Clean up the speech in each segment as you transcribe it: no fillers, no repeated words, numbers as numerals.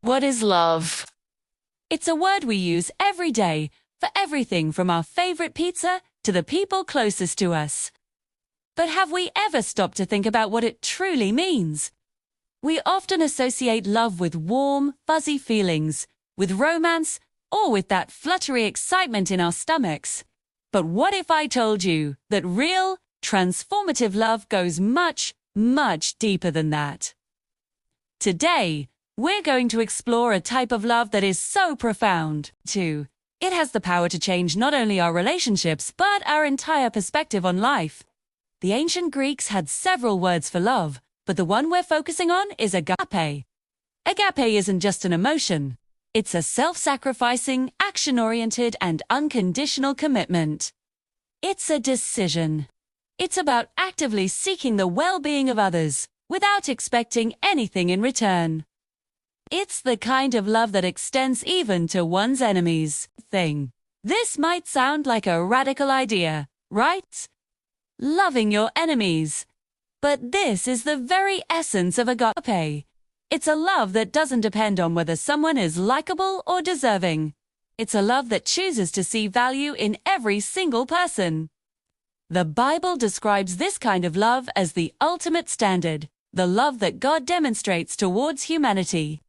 What is love? It's a word we use every day for everything from our favorite pizza to the people closest to us. But have we ever stopped to think about what it truly means? We often associate love with warm, fuzzy feelings, with romance, or with that fluttery excitement in our stomachs. But what if I told you that real, transformative love goes much, much deeper than that? Today, we're going to explore a type of love that is so profound, too. It has the power to change not only our relationships, but our entire perspective on life. The ancient Greeks had several words for love, but the one we're focusing on is agape. Agape isn't just an emotion. It's a self-sacrificing, action-oriented, and unconditional commitment. It's a decision. It's about actively seeking the well-being of others, without expecting anything in return. It's the kind of love that extends even to one's enemies. This might sound like a radical idea, right? Loving your enemies. But this is the very essence of agape. It's a love that doesn't depend on whether someone is likable or deserving. It's a love that chooses to see value in every single person. The Bible describes this kind of love as the ultimate standard, the love that God demonstrates towards humanity.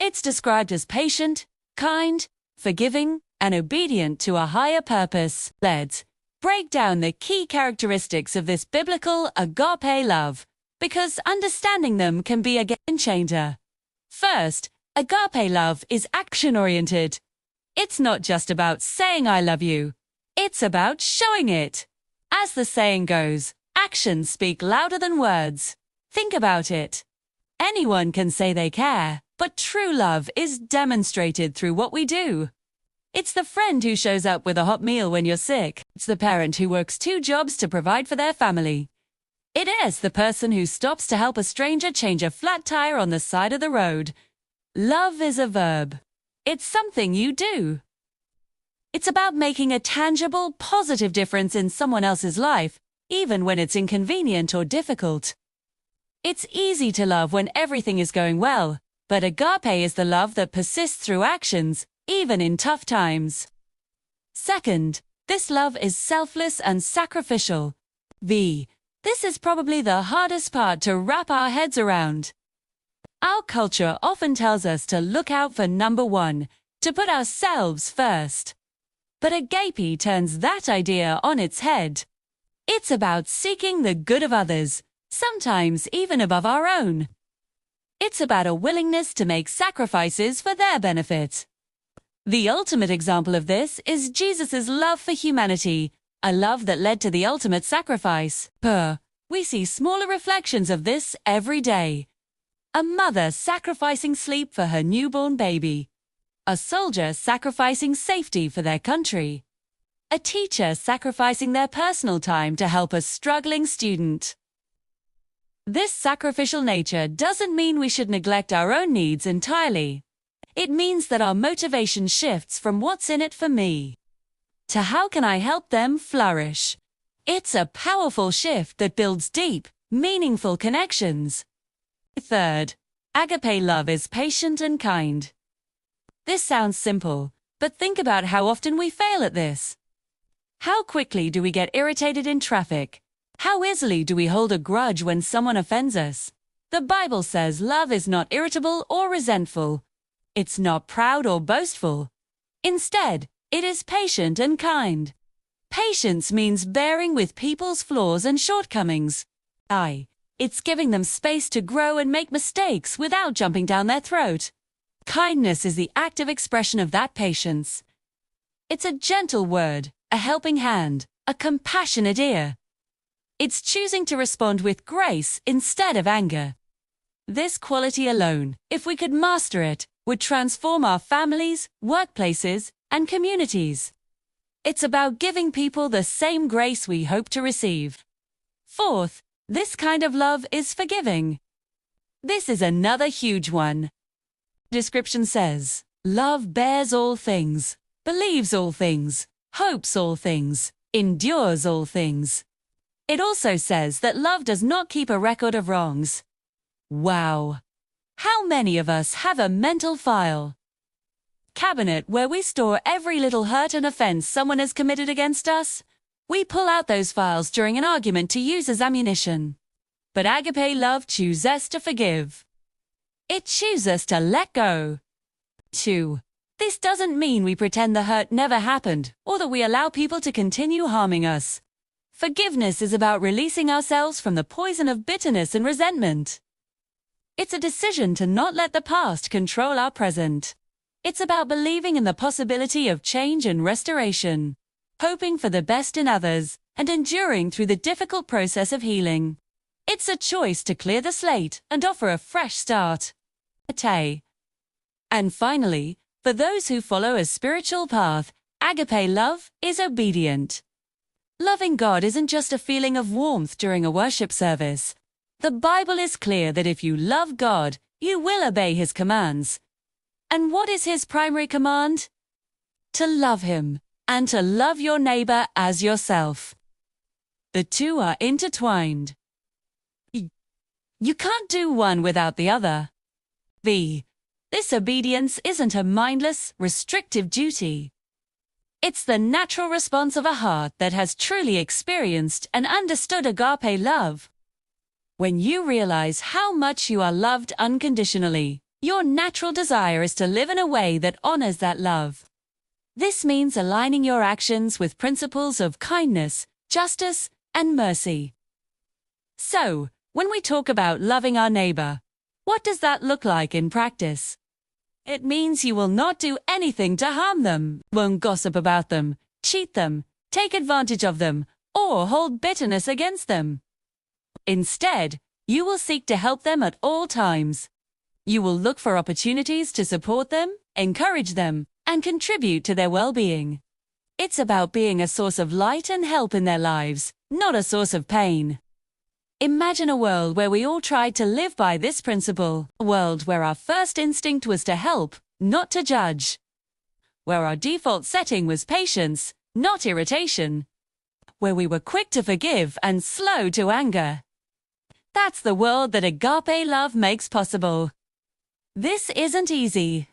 It's described as patient, kind, forgiving, and obedient to a higher purpose. Let's break down the key characteristics of this biblical agape love, because understanding them can be a game changer. First, agape love is action-oriented. It's not just about saying I love you. It's about showing it. As the saying goes, actions speak louder than words. Think about it. Anyone can say they care, but true love is demonstrated through what we do. It's the friend who shows up with a hot meal when you're sick. It's the parent who works 2 jobs to provide for their family. It is the person who stops to help a stranger change a flat tire on the side of the road. Love is a verb. It's something you do. It's about making a tangible, positive difference in someone else's life, even when it's inconvenient or difficult. It's easy to love when everything is going well, but agape is the love that persists through actions, even in tough times. Second, this love is selfless and sacrificial. This is probably the hardest part to wrap our heads around. Our culture often tells us to look out for number one, to put ourselves first. But agape turns that idea on its head. It's about seeking the good of others, sometimes even above our own. It's about a willingness to make sacrifices for their benefit. The ultimate example of this is Jesus' love for humanity, a love that led to the ultimate sacrifice. We see smaller reflections of this every day. A mother sacrificing sleep for her newborn baby. A soldier sacrificing safety for their country. A teacher sacrificing their personal time to help a struggling student. This sacrificial nature doesn't mean we should neglect our own needs entirely. It means that our motivation shifts from what's in it for me to how can I help them flourish. It's a powerful shift that builds deep, meaningful connections. Third, agape love is patient and kind. This sounds simple, but think about how often we fail at this. How quickly do we get irritated in traffic? How easily do we hold a grudge when someone offends us? The Bible says love is not irritable or resentful. It's not proud or boastful. Instead, it is patient and kind. Patience means bearing with people's flaws and shortcomings. It's giving them space to grow and make mistakes without jumping down their throat. Kindness is the active expression of that patience. It's a gentle word, a helping hand, a compassionate ear. It's choosing to respond with grace instead of anger. This quality alone, if we could master it, would transform our families, workplaces, and communities. It's about giving people the same grace we hope to receive. Fourth, this kind of love is forgiving. This is another huge one. Description says, love bears all things, believes all things, hopes all things, endures all things. It also says that love does not keep a record of wrongs. Wow! How many of us have a mental file cabinet where we store every little hurt and offense someone has committed against us? We pull out those files during an argument to use as ammunition. But agape love chooses to forgive. It chooses to let go. 2. This doesn't mean we pretend the hurt never happened or that we allow people to continue harming us. Forgiveness is about releasing ourselves from the poison of bitterness and resentment. It's a decision to not let the past control our present. It's about believing in the possibility of change and restoration, hoping for the best in others, and enduring through the difficult process of healing. It's a choice to clear the slate and offer a fresh start. And finally, for those who follow a spiritual path, agape love is obedient. Loving God isn't just a feeling of warmth during a worship service. The Bible is clear that if you love God, you will obey His commands. And what is His primary command? To love Him, and to love your neighbor as yourself. The two are intertwined. You can't do one without the other. This obedience isn't a mindless, restrictive duty. It's the natural response of a heart that has truly experienced and understood agape love. When you realize how much you are loved unconditionally, your natural desire is to live in a way that honors that love. This means aligning your actions with principles of kindness, justice, and mercy. So, when we talk about loving our neighbor, what does that look like in practice? It means you will not do anything to harm them, won't gossip about them, cheat them, take advantage of them, or hold bitterness against them. Instead, you will seek to help them at all times. You will look for opportunities to support them, encourage them, and contribute to their well-being. It's about being a source of light and help in their lives, not a source of pain. Imagine a world where we all tried to live by this principle, a world where our first instinct was to help, not to judge. Where our default setting was patience, not irritation. Where we were quick to forgive and slow to anger. That's the world that agape love makes possible. This isn't easy.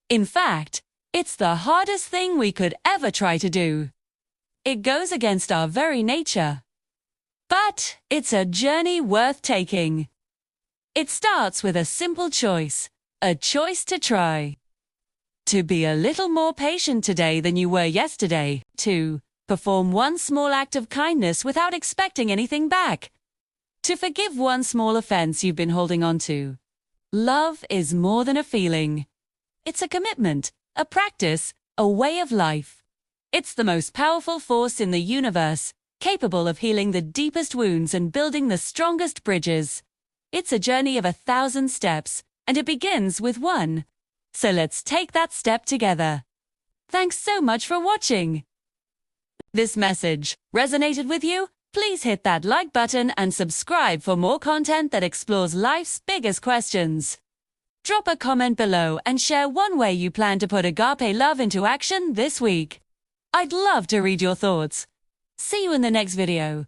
In fact, it's the hardest thing we could ever try to do. It goes against our very nature. But it's a journey worth taking. It starts with a simple choice, a choice to try. To be a little more patient today than you were yesterday. To perform one small act of kindness without expecting anything back. To forgive one small offense you've been holding on to. Love is more than a feeling. It's a commitment, a practice, a way of life. It's the most powerful force in the universe, capable of healing the deepest wounds and building the strongest bridges. It's a journey of 1,000 steps, and it begins with one. So let's take that step together. Thanks so much for watching. This message resonated with you? Please hit that like button and subscribe for more content that explores life's biggest questions. Drop a comment below and share one way you plan to put agape love into action this week. I'd love to read your thoughts. See you in the next video.